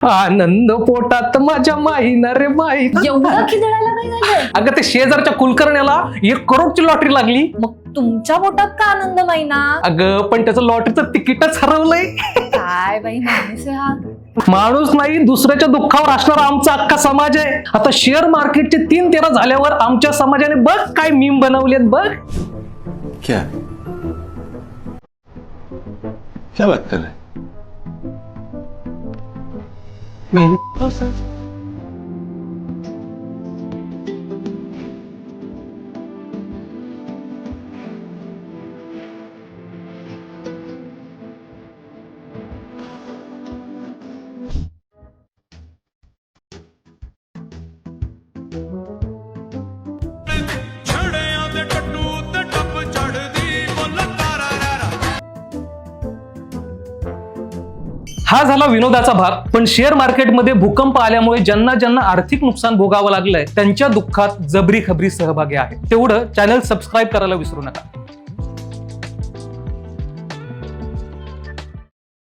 आनंद पोटात माझ्या माहीना रे माहीना. एवढं खिदळायला काय झालंय? अगं ते शेजारच्या कुलकर्ण्याला 1 करोडची लॉटरी लागली. मग तुमच्या पोटात का आनंद महिना? अगं पण त्याचं लॉटरीचं तिकीटच हरवलंय. काय बाई माणूस आहे हा. माणूस नाही, दुसऱ्याच्या दुःखावर असणारा आमचा अख्खा समाज आहे. आता शेअर मार्केटचे 3-13 झाल्यावर आमच्या समाजाने बघ काय मीम बनवलेत बघ. क्या क्या बात कर रहे हैं? हा झाला विनोदाचा भाग. पण शेअर मार्केटमध्ये भूकंप आल्यामुळे ज्यांना ज्यांना आर्थिक नुकसान भोगावं लागलंय त्यांच्या दुःखात जबरी खबरी सहभागी आहे. तेवढं चॅनल सबस्क्राईब करायला विसरू नका.